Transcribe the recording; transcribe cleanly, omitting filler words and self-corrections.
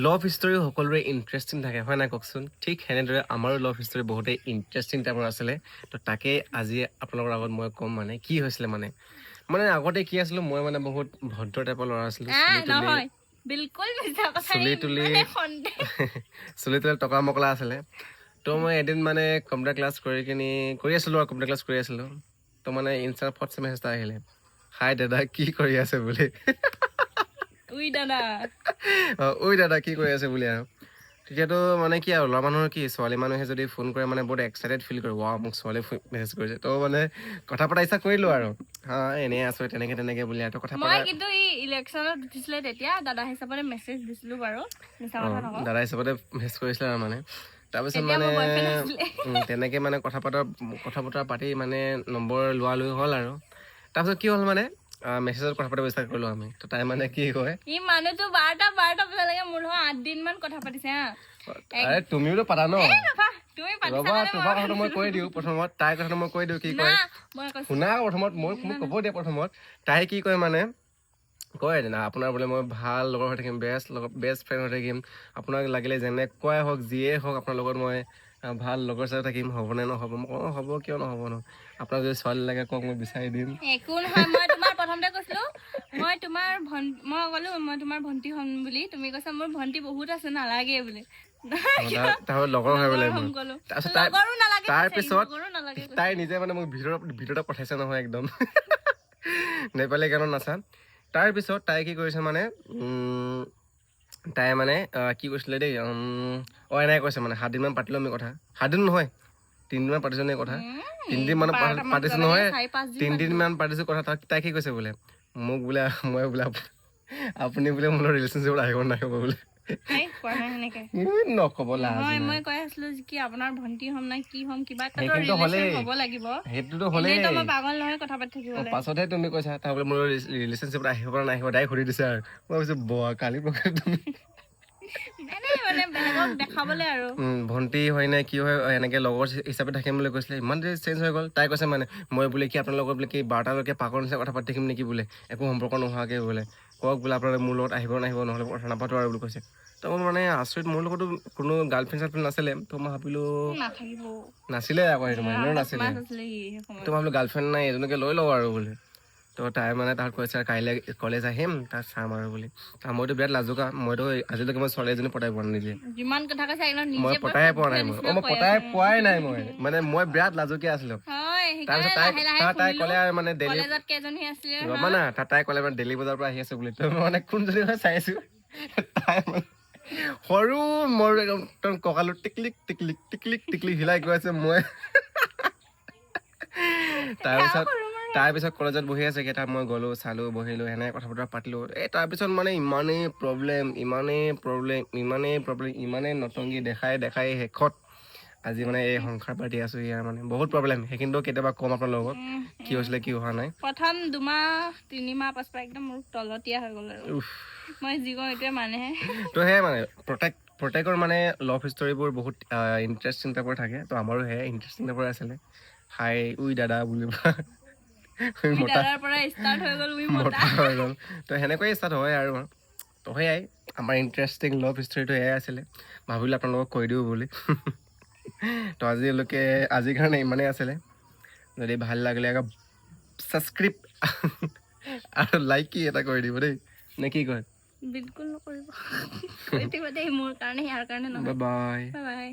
love history সকলোৰে interesting থাকে হয় নাই কওকচোন ঠিক সেনেদৰে আমাৰো লভ হিষ্টৰী বহুতেই ইণ্টাৰেষ্টিং টাইপৰ আছিলে তো তাকে আজি আপোনালোকৰ আগত মই ক'ম মানে কি হৈছিলে মানে আগতে কি আছিলোঁ মই মানে বহুত ভদ্ৰ টাইপৰ ল'ৰা আছিলোঁ নহয় বিলকুল মিছা কথা চুলি তুলি চুলি তুলি টকা মকলা আছিলে তো মই এদিন মানে কম্পিউটাৰ ক্লাছ কৰি আছিলোঁ আৰু কম্পিউটাৰ ক্লাছ কৰি আছিলোঁ তো মানে ইনষ্টাত ফৰ্থ মেছেজ এটা আহিলে হাই দাদা কি কৰি আছে বুলি উই দাদা ঐ দাদা কি কৰি আছে বুলি আৰু তেতিয়াতো মানে কি আৰু ল'ৰা মানুহৰ কি ছোৱালী মানুহে যদি ফোন কৰে মানে বহুত এক্সাইটেড ফিল কৰে ৱা মোক ছোৱালী মেছেজ কৰিছে তো মানে কথা পতা ইচ্ছা কৰিলোঁ আৰু এনেই আছো তেনেকে বুলি আৰু কথা মই পতা কিন্তু ই ইলেকশ্যনত উঠিছিলে তেতিয়া দাদা হিচাপতে মেছেজ দিছিলো বাৰু মিছা কথা নকওঁ দাদা হিচাপতে মেছেজ কৰিছিলে আৰু মানে তাৰপিছত তেতিয়া মানে মোৰ বয়ফ্ৰেণ্ড আছিলে তেনেকে মানে কথা বতৰা পাতি মানে নম্বৰ লোৱা লৈ হ'ল আৰু তাৰপিছত কি হ'ল মানে মেছেজত কথা পাতিব ইচ্ছা কৰিলোঁ আমি তো তাই মানে কি কয় ই মানুহটো 12টা বজালৈকে মোৰ লগত 8 দিন মান কথা পাতিছে হা আৰে তুমিওতো পাতা ন তুমি পাতিছা ৰবা কাৰণে তোমাৰ কথাটো মই কৈ দিওঁ প্ৰথমত তাইৰ কথাটো মই কৈ দিওঁ কি কয় মই কৈছো শুনা প্ৰথমত মোক ক'ব দিয়ে প্ৰথমত তাই কি কয় মানে কয় না আপোনাৰ বোলে মই ভাল লগৰ হৈ থাকিম বেষ্ট ফ্ৰেণ্ড হৈ থাকিম আপোনাক লাগিলে যেনেকুৱাই হওক যিয়ে হওক আপোনাৰ লগত মই ভাল লগৰ হিচাপে থাকিম হ'বনে নহ'ব মই কওঁ হ'ব কিয় নহ'ব ন আপোনাক যদি ছোৱালী লাগে কওক মই বিচাৰি দিম একো নহয় মই তোমাৰ প্ৰথমতে কৈছিলো মই ক'লো মই তোমাৰ ভণ্টি হ'ম বুলি তুমি কৈছা মোৰ ভণ্টি বহুত আছে নালাগে বুলি তাহলে লগৰ হয় বোলে তাৰপিছত তাই নিজে মানে মোক ভিডিঅ'টা পঠাইছে নহয় একদম নেপালী গানত নাচা তাৰপিছত তাই কি কৰিছে মানে তাই মানে কি কৈছিলে দেই এনেকৈ কৈছে মানে 7 দিনমান পাতিলোঁ আমি কথা 7 দিন নহয় 3 দিনমান পাতিছোঁ নে কথা 3 দিন মান পাতিছোঁ নহয় 3 দিনমান পাতিছোঁ কথা তাই কি কৈছে বোলে মোক বোলে মই বোলে আপুনি বোলে মোৰ ৰিলেশ্যনশ্বিপত আহিব নাহিব বোলে নক'ব মই কৈ আছিলো কি আপোনাৰ ভণ্টি হ'ম নাই কি হ'ম কিবা এটা ৰিলেশ্যন হ'ব লাগিব সেইটোতো হ'লেই মই পাগল নহয় কথা পাতি থাকিবলৈ পাছতহে তুমি কৈছা তাৰ বোলে মোৰ ৰিলেশ্যনশ্বিপত আহিব পৰা নাহিব ডাইৰেক্ট সুধি দিছে আৰু মই ভাবিছোঁ কালি পৰহি তুমি দেখাবলে আৰু ভণ্টি হয় নে কি হয় এনেকে লগৰ হিচাপে থাকিম বুলি কৈছিলে ইমান দেৰি চেঞ্জ হৈ গ'ল তাই কৈছে মানে মই বোলে কি আপোনাৰ লগত বোলে কি 12টালৈকে পাগল নিচিনা কথা পাতি থাকিম নেকি বোলে একো সম্পৰ্ক নোহোৱাকৈ বোলে কওক বোলে আপোনালোকে মোৰ লগত আহিব নাহিব নহ'লে কথা নাপাতো আৰু বুলি কৈছে তো মই মানে আচৰিত মোৰ লগতো কোনো গাৰ্লফ্ৰেণ্ড নাছিলে তো মই ভাবিলোঁ নাছিলে আকৌ সেইটো মানে নাছিলে তো ভাবিলোঁ গাৰ্লফ্ৰেণ্ড নাই এজনীকে লৈ লওঁ আৰু বুলি তো তাই মানে তাত কৈছে কাইলৈ কলেজ আহিম তাত চাম আৰু বুলি মইতো বিৰাট লাজুকা মইতো আজিলৈকে মই ছোৱালী এজনী পতাই পোৱা নাই নিজে মই পতাই পোৱা নাই মই পতাই পোৱাই নাই মানে মই বিৰাট লাজুকীয়া আছিলোঁ তাৰপিছত তাই ক'লে আৰু মানে দেলহি ৰ'বা না তাই ক'লে মানে দেলহি বজাৰৰ পৰা আহি আছো বুলি তো মানে কোনজনী হয় চাই আছো তাই মানে সৰু মোৰ একদম কঁকালো টিকলিক টিকলিক টিকলিক টিকলিক হিলাই গৈ আছে মই তাৰপিছত কলেজত বহি আছে কেইটা মই গ'লোঁ চালোঁ বহিলোঁ সেনেকৈ কথা বতৰা পাতিলোঁ তাৰপিছত মানে ইমানেই নতংগী দেখাই শেষত আজি মানে এই সংসাৰ পাতি আছোঁ ইয়াৰ মানে বহুত প্ৰব্লেম সেইখিনিতো কেতিয়াবা ক'ম আপোনাৰ লগত কি হৈছিলে কি হোৱা নাই প্ৰথম 2-3 মাহ পাছৰ একদম মোৰ তলতীয়া হৈ গ'ল আৰু মই যি কওঁ এইটোৱে মানেহে তো সেয়াই মানে প্ৰত্যেকৰ মানে লভ হিষ্টৰীবোৰ বহুত ইণ্টাৰেষ্টিং টাইপৰ থাকে তো আমাৰো সেয়াই ইণ্টাৰেষ্টিং টাইপৰ আছিলে হাই উই দাদা বুলি মতা হৈ গ'ল তো সেনেকৈয়ে ষ্টাৰ্ট হয় আৰু তো সেয়াই আমাৰ ইণ্টাৰেষ্টিং লভ হিষ্টৰীটো এয়াই আছিলে ভাবিলোঁ আপোনালোকক কৈ দিওঁ বুলি তো আজিৰ কাৰণে ইমানেই আছিলে যদি ভাল লাগিলে আকৌ ছাবস্ক্ৰাইব আৰু লাইক কি এটা কৰি দিব দেই নে কি কয় বিলকুল নকৰিব কৈ দিব দেই মোৰ কাৰণে ইয়াৰ কাৰণে নহয় বাই বাই